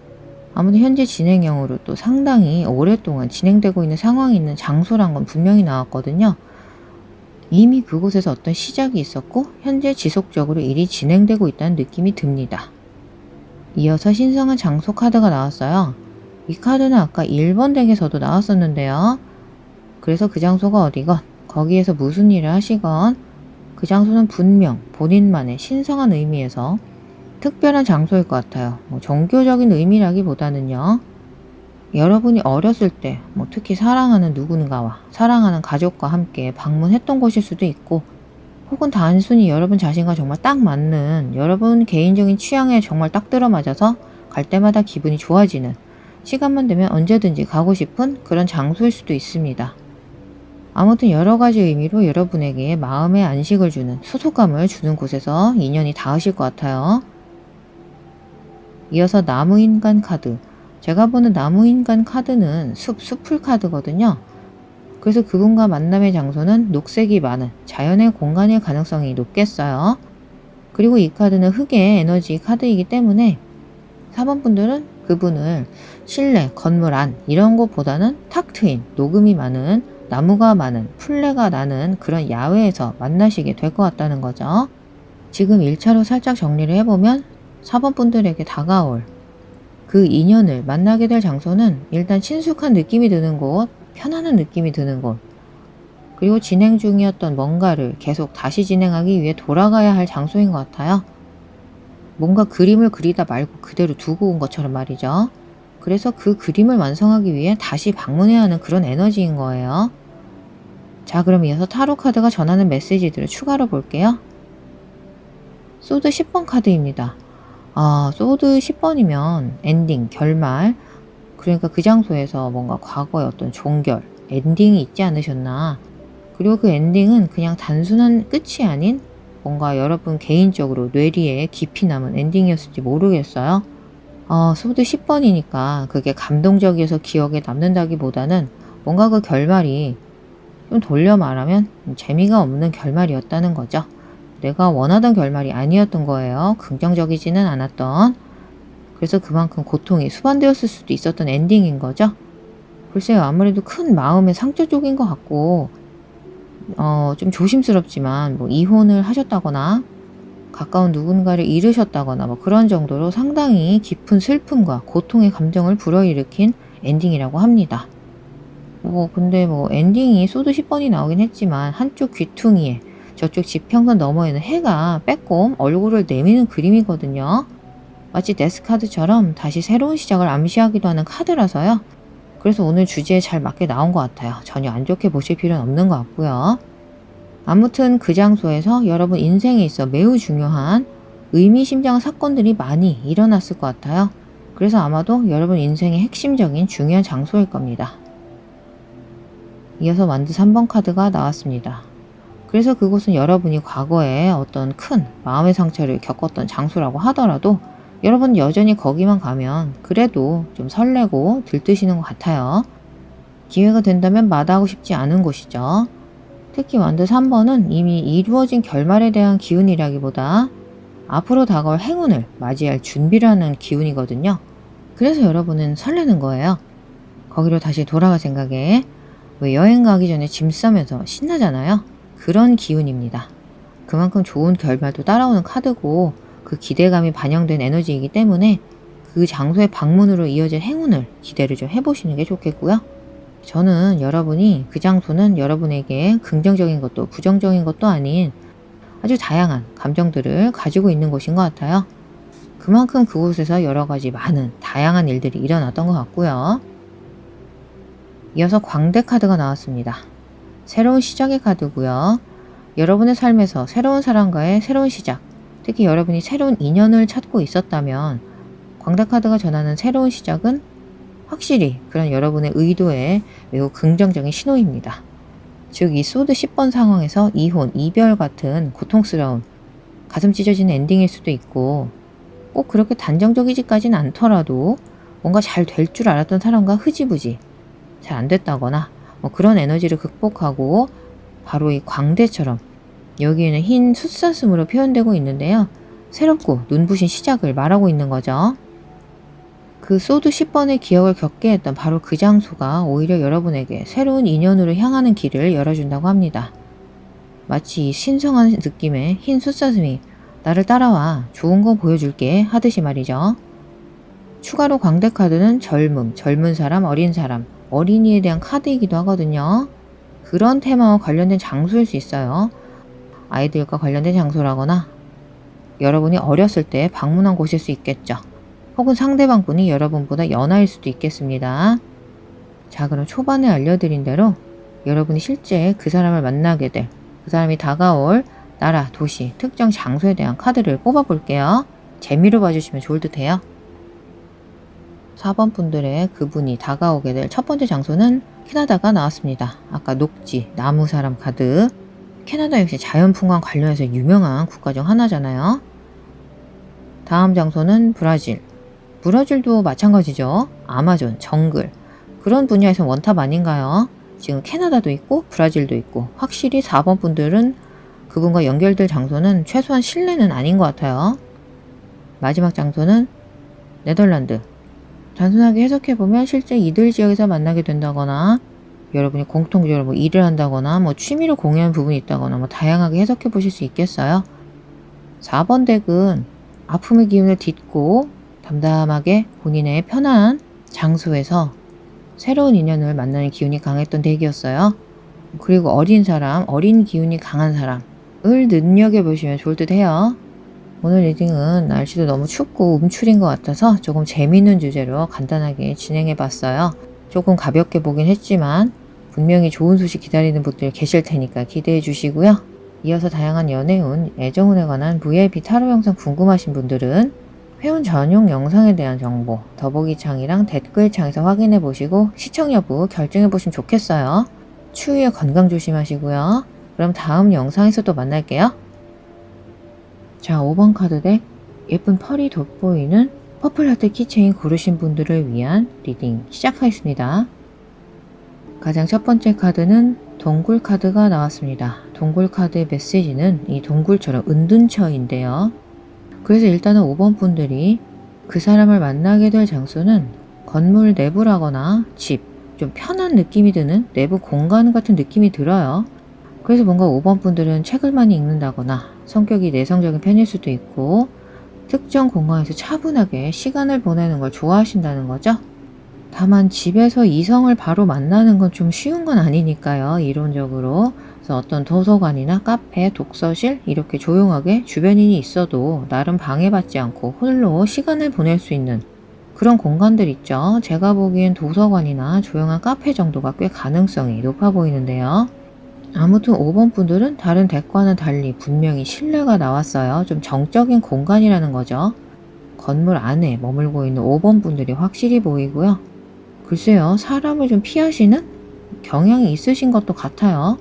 S1: 아무튼 현재 진행형으로 또 상당히 오랫동안 진행되고 있는 상황이 있는 장소란 건 분명히 나왔거든요. 이미 그곳에서 어떤 시작이 있었고 현재 지속적으로 일이 진행되고 있다는 느낌이 듭니다. 이어서 신성한 장소 카드가 나왔어요. 이 카드는 아까 1번 덱에서도 나왔었는데요. 그래서 그 장소가 어디건 거기에서 무슨 일을 하시건 그 장소는 분명 본인만의 신성한 의미에서 특별한 장소일 것 같아요. 종교적인 의미라기보다는요. 여러분이 어렸을 때 특히 사랑하는 누군가와 사랑하는 가족과 함께 방문했던 곳일 수도 있고 혹은 단순히 여러분 자신과 정말 딱 맞는 여러분 개인적인 취향에 정말 딱 들어맞아서 갈 때마다 기분이 좋아지는 시간만 되면 언제든지 가고 싶은 그런 장소일 수도 있습니다. 아무튼 여러 가지 의미로 여러분에게 마음의 안식을 주는 소속감을 주는 곳에서 인연이 닿으실 것 같아요. 이어서 나무인간 카드. 제가 보는 나무인간 카드는 숲풀 카드거든요. 그래서 그분과 만남의 장소는 녹색이 많은 자연의 공간일 가능성이 높겠어요. 그리고 이 카드는 흙의 에너지 카드이기 때문에 4번 분들은 그분을 실내, 건물 안 이런 곳보다는 탁 트인 녹음이 많은 나무가 많은 풀레가 나는 그런 야외에서 만나시게 될 것 같다는 거죠. 지금 1차로 살짝 정리를 해보면 4번 분들에게 다가올 그 인연을 만나게 될 장소는 일단 친숙한 느낌이 드는 곳, 편안한 느낌이 드는 곳, 그리고 진행 중이었던 뭔가를 계속 다시 진행하기 위해 돌아가야 할 장소인 것 같아요. 뭔가 그림을 그리다 말고 그대로 두고 온 것처럼 말이죠. 그래서 그 그림을 완성하기 위해 다시 방문해야 하는 그런 에너지인 거예요. 자, 그럼 이어서 타로 카드가 전하는 메시지들을 추가로 볼게요. 소드 10번 카드입니다. 소드 10번이면 엔딩, 결말, 그러니까 그 장소에서 뭔가 과거의 어떤 종결, 엔딩이 있지 않으셨나. 그리고 그 엔딩은 그냥 단순한 끝이 아닌 뭔가 여러분 개인적으로 뇌리에 깊이 남은 엔딩이었을지 모르겠어요. 소드 10번이니까 그게 감동적이어서 기억에 남는다기보다는 뭔가 그 결말이 좀 돌려 말하면 재미가 없는 결말이었다는 거죠. 내가 원하던 결말이 아니었던 거예요. 긍정적이지는 않았던. 그래서 그만큼 고통이 수반되었을 수도 있었던 엔딩인 거죠. 글쎄요, 아무래도 큰 마음의 상처 쪽인 것 같고 좀 조심스럽지만 이혼을 하셨다거나 가까운 누군가를 잃으셨다거나 그런 정도로 상당히 깊은 슬픔과 고통의 감정을 불어일으킨 엔딩이라고 합니다. 근데 엔딩이 소드 10번이 나오긴 했지만 한쪽 귀퉁이에 저쪽 지평선 너머에는 해가 빼꼼 얼굴을 내미는 그림이거든요. 마치 데스카드처럼 다시 새로운 시작을 암시하기도 하는 카드라서요. 그래서 오늘 주제에 잘 맞게 나온 것 같아요. 전혀 안 좋게 보실 필요는 없는 것 같고요. 아무튼 그 장소에서 여러분 인생에 있어 매우 중요한 의미심장한 사건들이 많이 일어났을 것 같아요. 그래서 아마도 여러분 인생의 핵심적인 중요한 장소일 겁니다. 이어서 완드 3번 카드가 나왔습니다. 그래서 그곳은 여러분이 과거에 어떤 큰 마음의 상처를 겪었던 장소라고 하더라도 여러분 여전히 거기만 가면 그래도 좀 설레고 들뜨시는 것 같아요. 기회가 된다면 마다하고 싶지 않은 곳이죠. 특히 완드 3번은 이미 이루어진 결말에 대한 기운이라기보다 앞으로 다가올 행운을 맞이할 준비를 하는 기운이거든요. 그래서 여러분은 설레는 거예요. 거기로 다시 돌아갈 생각에 왜 여행 가기 전에 짐 싸면서 신나잖아요. 그런 기운입니다. 그만큼 좋은 결말도 따라오는 카드고 그 기대감이 반영된 에너지이기 때문에 그 장소의 방문으로 이어질 행운을 기대를 좀 해보시는 게 좋겠고요. 저는 여러분이 그 장소는 여러분에게 긍정적인 것도 부정적인 것도 아닌 아주 다양한 감정들을 가지고 있는 곳인 것 같아요. 그만큼 그곳에서 여러 가지 많은 다양한 일들이 일어났던 것 같고요. 이어서 광대 카드가 나왔습니다. 새로운 시작의 카드고요. 여러분의 삶에서 새로운 사람과의 새로운 시작, 특히 여러분이 새로운 인연을 찾고 있었다면 광대 카드가 전하는 새로운 시작은 확실히 그런 여러분의 의도에 매우 긍정적인 신호입니다. 즉 이 소드 10번 상황에서 이혼, 이별 같은 고통스러운 가슴 찢어지는 엔딩일 수도 있고 꼭 그렇게 단정적이지까진 않더라도 뭔가 잘 될 줄 알았던 사람과 흐지부지 잘 안 됐다거나 뭐 그런 에너지를 극복하고 바로 이 광대처럼 여기에는 흰 숫사슴으로 표현되고 있는데요. 새롭고 눈부신 시작을 말하고 있는 거죠. 그 소드 10번의 기억을 겪게 했던 바로 그 장소가 오히려 여러분에게 새로운 인연으로 향하는 길을 열어준다고 합니다. 마치 신성한 느낌의 흰 숫사슴이 나를 따라와 좋은 거 보여줄게 하듯이 말이죠. 추가로 광대 카드는 젊음, 젊은 사람, 어린 사람, 어린이에 대한 카드이기도 하거든요. 그런 테마와 관련된 장소일 수 있어요. 아이들과 관련된 장소라거나 여러분이 어렸을 때 방문한 곳일 수 있겠죠. 혹은 상대방 분이 여러분보다 연하일 수도 있겠습니다. 자, 그럼 초반에 알려드린 대로 여러분이 실제 그 사람을 만나게 될, 그 사람이 다가올 나라, 도시, 특정 장소에 대한 카드를 뽑아볼게요. 재미로 봐주시면 좋을 듯해요. 4번 분들의 그분이 다가오게 될 첫 번째 장소는 캐나다가 나왔습니다. 아까 녹지, 나무 사람 카드. 캐나다 역시 자연풍광 관련해서 유명한 국가 중 하나잖아요. 다음 장소는 브라질. 브라질도 마찬가지죠. 아마존, 정글. 그런 분야에서 원탑 아닌가요? 지금 캐나다도 있고 브라질도 있고 확실히 4번 분들은 그분과 연결될 장소는 최소한 실내는 아닌 것 같아요. 마지막 장소는 네덜란드. 단순하게 해석해보면 실제 이들 지역에서 만나게 된다거나 여러분이 공통적으로 뭐 일을 한다거나 뭐 취미를 공유하는 부분이 있다거나 뭐 다양하게 해석해 보실 수 있겠어요. 4번 덱은 아픔의 기운을 딛고 담담하게 본인의 편한 장소에서 새로운 인연을 만나는 기운이 강했던 덱이었어요. 그리고 어린 사람, 어린 기운이 강한 사람을 눈여겨보시면 좋을 듯 해요. 오늘 리딩은 날씨도 너무 춥고 움츠린 것 같아서 조금 재미있는 주제로 간단하게 진행해봤어요. 조금 가볍게 보긴 했지만 분명히 좋은 소식 기다리는 분들 계실 테니까 기대해 주시고요. 이어서 다양한 연애운, 애정운에 관한 VIP 타로 영상 궁금하신 분들은 회원 전용 영상에 대한 정보 더보기창이랑 댓글창에서 확인해 보시고 시청 여부 결정해 보시면 좋겠어요. 추위에 건강 조심하시고요. 그럼 다음 영상에서 또 만날게요. 자, 5번 카드 덱 예쁜 펄이 돋보이는 퍼플 하트 키체인 고르신 분들을 위한 리딩 시작하겠습니다. 가장 첫 번째 카드는 동굴 카드가 나왔습니다. 동굴 카드의 메시지는 이 동굴처럼 은둔처인데요. 그래서 일단은 5번 분들이 그 사람을 만나게 될 장소는 건물 내부라거나 집, 좀 편한 느낌이 드는 내부 공간 같은 느낌이 들어요. 그래서 뭔가 5번 분들은 책을 많이 읽는다거나 성격이 내성적인 편일 수도 있고 특정 공간에서 차분하게 시간을 보내는 걸 좋아하신다는 거죠. 다만 집에서 이성을 바로 만나는 건 좀 쉬운 건 아니니까요. 이론적으로. 그래서 어떤 도서관이나 카페, 독서실 이렇게 조용하게 주변인이 있어도 나름 방해받지 않고 홀로 시간을 보낼 수 있는 그런 공간들 있죠. 제가 보기엔 도서관이나 조용한 카페 정도가 꽤 가능성이 높아 보이는데요. 아무튼 5번 분들은 다른 덱과는 달리 분명히 신뢰가 나왔어요. 좀 정적인 공간이라는 거죠. 건물 안에 머물고 있는 5번 분들이 확실히 보이고요. 글쎄요, 사람을 좀 피하시는 경향이 있으신 것도 같아요.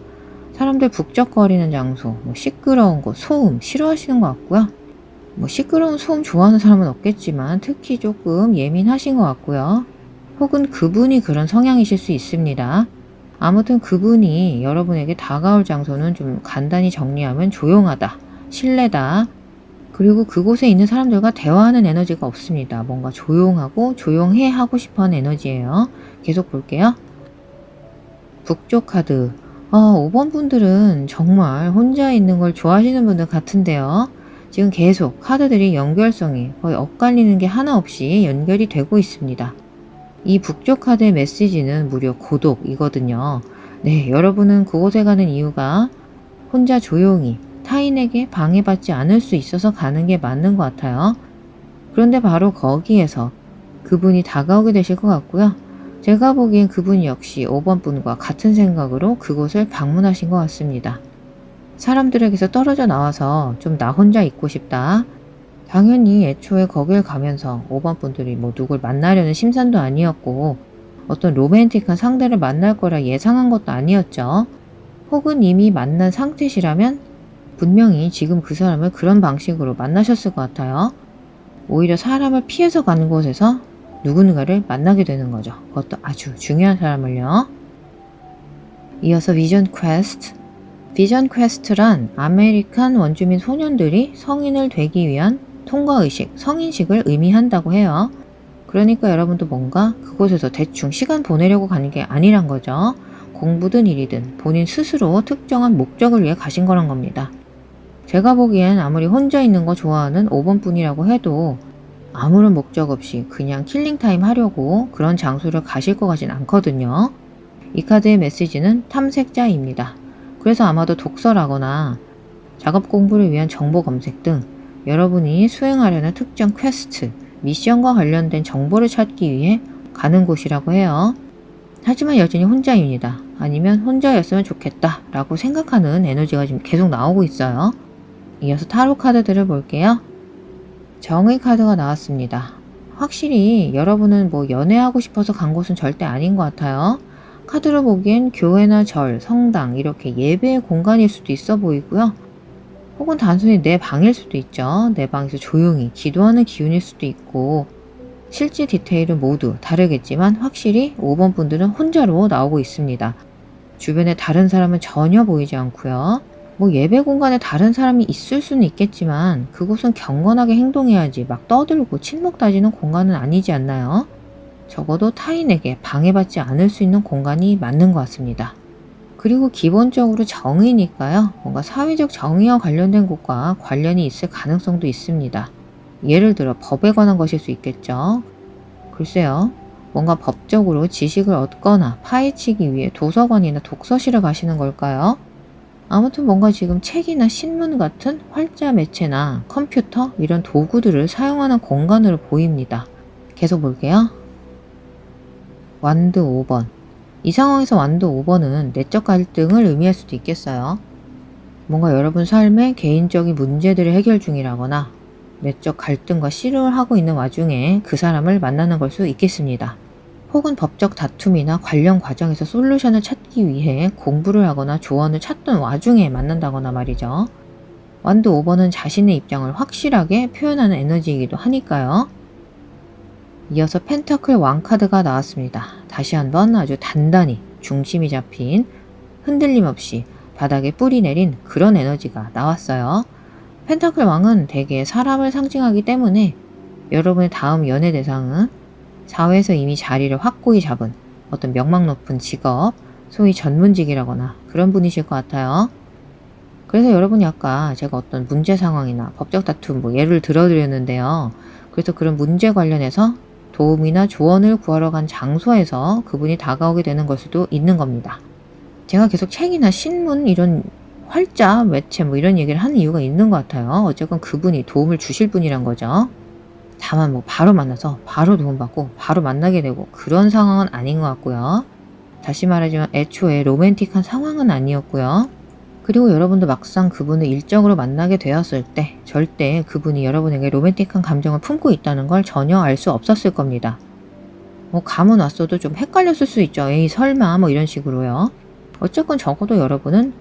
S1: 사람들 북적거리는 장소, 뭐 시끄러운 곳, 소음 싫어하시는 것 같고요. 뭐 시끄러운 소음 좋아하는 사람은 없겠지만 특히 조금 예민하신 것 같고요. 혹은 그분이 그런 성향이실 수 있습니다. 아무튼 그분이 여러분에게 다가올 장소는 좀 간단히 정리하면 조용하다, 실내다, 그리고 그곳에 있는 사람들과 대화하는 에너지가 없습니다. 뭔가 조용하고 조용해 하고 싶어하는 에너지예요. 계속 볼게요. 북쪽 카드. 5번 분들은 정말 혼자 있는 걸 좋아하시는 분들 같은데요. 지금 계속 카드들이 연결성이 거의 엇갈리는 게 하나 없이 연결이 되고 있습니다. 이 북쪽 카드의 메시지는 무려 고독이거든요. 네, 여러분은 그곳에 가는 이유가 혼자 조용히 타인에게 방해받지 않을 수 있어서 가는 게 맞는 것 같아요. 그런데 바로 거기에서 그분이 다가오게 되실 것 같고요. 제가 보기엔 그분 역시 5번 분과 같은 생각으로 그곳을 방문하신 것 같습니다. 사람들에게서 떨어져 나와서 좀 나 혼자 있고 싶다. 당연히 애초에 거길 가면서 5번 분들이 뭐 누굴 만나려는 심산도 아니었고 어떤 로맨틱한 상대를 만날 거라 예상한 것도 아니었죠. 혹은 이미 만난 상태시라면 분명히 지금 그 사람을 그런 방식으로 만나셨을 것 같아요. 오히려 사람을 피해서 가는 곳에서 누군가를 만나게 되는 거죠. 그것도 아주 중요한 사람을요. 이어서 비전 퀘스트. 비전 퀘스트란 아메리칸 원주민 소년들이 성인을 되기 위한 통과의식, 성인식을 의미한다고 해요. 그러니까 여러분도 뭔가 그곳에서 대충 시간 보내려고 가는 게 아니란 거죠. 공부든 일이든 본인 스스로 특정한 목적을 위해 가신 거란 겁니다. 제가 보기엔 아무리 혼자 있는 거 좋아하는 5번 분이라고 해도 아무런 목적 없이 그냥 킬링타임 하려고 그런 장소를 가실 것 같진 않거든요. 이 카드의 메시지는 탐색자입니다. 그래서 아마도 독서라거나 작업 공부를 위한 정보 검색 등 여러분이 수행하려는 특정 퀘스트, 미션과 관련된 정보를 찾기 위해 가는 곳이라고 해요. 하지만 여전히 혼자입니다. 아니면 혼자였으면 좋겠다 라고 생각하는 에너지가 지금 계속 나오고 있어요. 이어서 타로 카드들을 볼게요. 정의 카드가 나왔습니다. 확실히 여러분은 뭐 연애하고 싶어서 간 곳은 절대 아닌 것 같아요. 카드로 보기엔 교회나 절, 성당 이렇게 예배의 공간일 수도 있어 보이고요. 혹은 단순히 내 방일 수도 있죠. 내 방에서 조용히 기도하는 기운일 수도 있고 실제 디테일은 모두 다르겠지만 확실히 5번 분들은 혼자로 나오고 있습니다. 주변에 다른 사람은 전혀 보이지 않고요. 뭐 예배 공간에 다른 사람이 있을 수는 있겠지만 그곳은 경건하게 행동해야지 막 떠들고 침묵 다지는 공간은 아니지 않나요? 적어도 타인에게 방해받지 않을 수 있는 공간이 맞는 것 같습니다. 그리고 기본적으로 정의니까요. 뭔가 사회적 정의와 관련된 곳과 관련이 있을 가능성도 있습니다. 예를 들어 법에 관한 것일 수 있겠죠. 글쎄요. 뭔가 법적으로 지식을 얻거나 파헤치기 위해 도서관이나 독서실을 가시는 걸까요? 아무튼 뭔가 지금 책이나 신문 같은 활자 매체나 컴퓨터 이런 도구들을 사용하는 공간으로 보입니다. 계속 볼게요. 완드 5번. 이 상황에서 완드 5번은 내적 갈등을 의미할 수도 있겠어요. 뭔가 여러분 삶의 개인적인 문제들을 해결 중이라거나 내적 갈등과 씨름을 하고 있는 와중에 그 사람을 만나는 걸 수 있겠습니다. 혹은 법적 다툼이나 관련 과정에서 솔루션을 찾기 위해 공부를 하거나 조언을 찾던 와중에 만난다거나 말이죠. 완드 5번은 자신의 입장을 확실하게 표현하는 에너지이기도 하니까요. 이어서 펜터클 왕 카드가 나왔습니다. 다시 한번 아주 단단히 중심이 잡힌 흔들림 없이 바닥에 뿌리 내린 그런 에너지가 나왔어요. 펜터클 왕은 대개 사람을 상징하기 때문에 여러분의 다음 연애 대상은 사회에서 이미 자리를 확고히 잡은 어떤 명망 높은 직업, 소위 전문직이라거나 그런 분이실 것 같아요. 그래서 여러분이 아까 제가 어떤 문제 상황이나 법적 다툼 뭐 예를 들어드렸는데요. 그래서 그런 문제 관련해서 도움이나 조언을 구하러 간 장소에서 그분이 다가오게 되는 걸 수도 있는 겁니다. 제가 계속 책이나 신문 이런 활자, 매체 뭐 이런 얘기를 하는 이유가 있는 것 같아요. 어쨌건 그분이 도움을 주실 분이란 거죠. 다만 뭐 바로 만나서 바로 도움받고 바로 만나게 되고 그런 상황은 아닌 것 같고요. 다시 말하지만 애초에 로맨틱한 상황은 아니었고요. 그리고 여러분도 막상 그분을 일적으로 만나게 되었을 때 절대 그분이 여러분에게 로맨틱한 감정을 품고 있다는 걸 전혀 알 수 없었을 겁니다. 뭐 감은 왔어도 좀 헷갈렸을 수 있죠. 에이 설마 뭐 이런 식으로요. 어쨌건 적어도 여러분은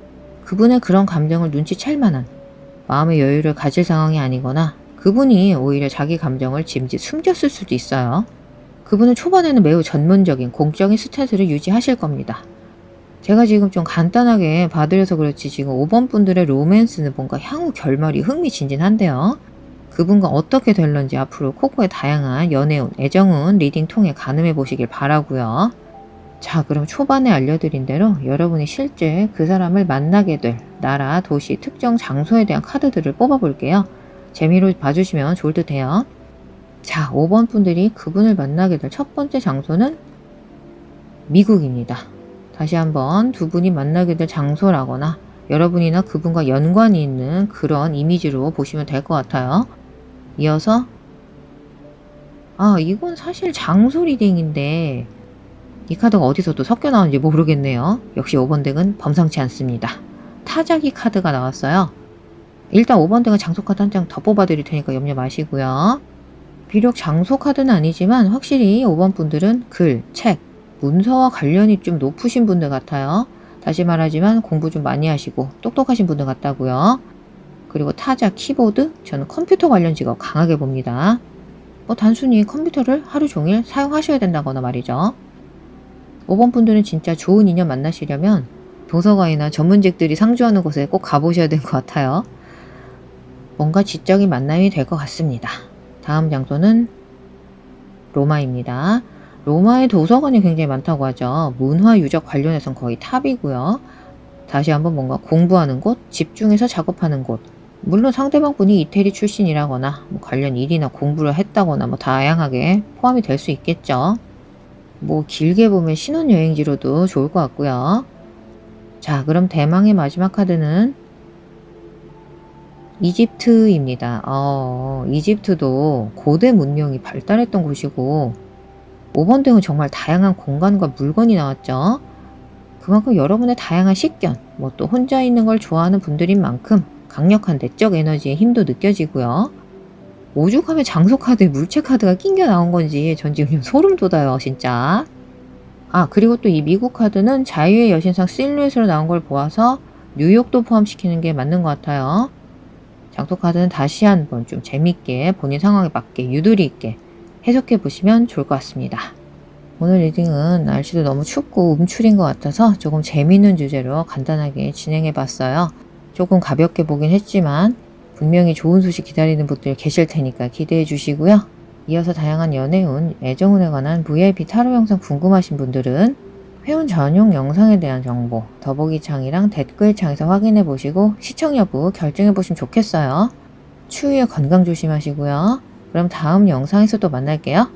S1: 그분의 그런 감정을 눈치챌 만한 마음의 여유를 가질 상황이 아니거나 그분이 오히려 자기 감정을 짐짓 숨겼을 수도 있어요. 그분은 초반에는 매우 전문적인 공적인 스탠스를 유지하실 겁니다. 제가 지금 좀 간단하게 봐드려서 그렇지 지금 5번 분들의 로맨스는 뭔가 향후 결말이 흥미진진한데요. 그분과 어떻게 될런지 앞으로 코코의 다양한 연애운, 애정운 리딩 통해 가늠해 보시길 바라고요. 자, 그럼 초반에 알려드린 대로 여러분이 실제 그 사람을 만나게 될 나라, 도시, 특정 장소에 대한 카드들을 뽑아볼게요. 재미로 봐주시면 좋을 듯 해요. 자, 5번 분들이 그분을 만나게 될 첫 번째 장소는 미국입니다. 다시 한번 두 분이 만나게 될 장소라거나 여러분이나 그분과 연관이 있는 그런 이미지로 보시면 될 것 같아요. 이어서 이건 사실 장소 리딩인데 이 카드가 어디서 또 섞여 나오는지 모르겠네요. 역시 5번 덱은 범상치 않습니다. 타자기 카드가 나왔어요. 일단 5번 덱은 장소 카드 한 장 더 뽑아드릴 테니까 염려 마시고요. 비록 장소 카드는 아니지만 확실히 5번 분들은 글, 책, 문서와 관련이 좀 높으신 분들 같아요. 다시 말하지만 공부 좀 많이 하시고 똑똑하신 분들 같다고요. 그리고 타자, 키보드, 저는 컴퓨터 관련 직업 강하게 봅니다. 단순히 컴퓨터를 하루 종일 사용하셔야 된다거나 말이죠. 5번 분들은 진짜 좋은 인연 만나시려면 도서관이나 전문직들이 상주하는 곳에 꼭 가보셔야 될 것 같아요. 뭔가 지적인 만남이 될 것 같습니다. 다음 장소는 로마입니다. 로마의 도서관이 굉장히 많다고 하죠. 문화 유적 관련해서는 거의 탑이고요. 다시 한번 뭔가 공부하는 곳, 집중해서 작업하는 곳, 물론 상대방 분이 이태리 출신이라거나 관련 일이나 공부를 했다거나 다양하게 포함이 될 수 있겠죠. 길게 보면 신혼여행지로도 좋을 것 같고요. 자, 그럼 대망의 마지막 카드는 이집트입니다. 이집트도 고대 문명이 발달했던 곳이고 5번 덱은 정말 다양한 공간과 물건이 나왔죠. 그만큼 여러분의 다양한 식견, 또 혼자 있는 걸 좋아하는 분들인 만큼 강력한 내적 에너지의 힘도 느껴지고요. 오죽하면 장소 카드에 물체 카드가 낑겨 나온 건지 전 지금 소름 돋아요, 진짜. 그리고 또 이 미국 카드는 자유의 여신상 실루엣으로 나온 걸 보아서 뉴욕도 포함시키는 게 맞는 것 같아요. 장소 카드는 다시 한번 좀 재밌게 본인 상황에 맞게 유도리 있게 해석해 보시면 좋을 것 같습니다. 오늘 리딩은 날씨도 너무 춥고 움츠린 것 같아서 조금 재미있는 주제로 간단하게 진행해 봤어요. 조금 가볍게 보긴 했지만 분명히 좋은 소식 기다리는 분들 계실 테니까 기대해 주시고요. 이어서 다양한 연애운, 애정운에 관한 VIP 타로 영상 궁금하신 분들은 회원 전용 영상에 대한 정보 더보기창이랑 댓글창에서 확인해 보시고 시청 여부 결정해 보시면 좋겠어요. 추위에 건강 조심하시고요. 그럼 다음 영상에서 또 만날게요.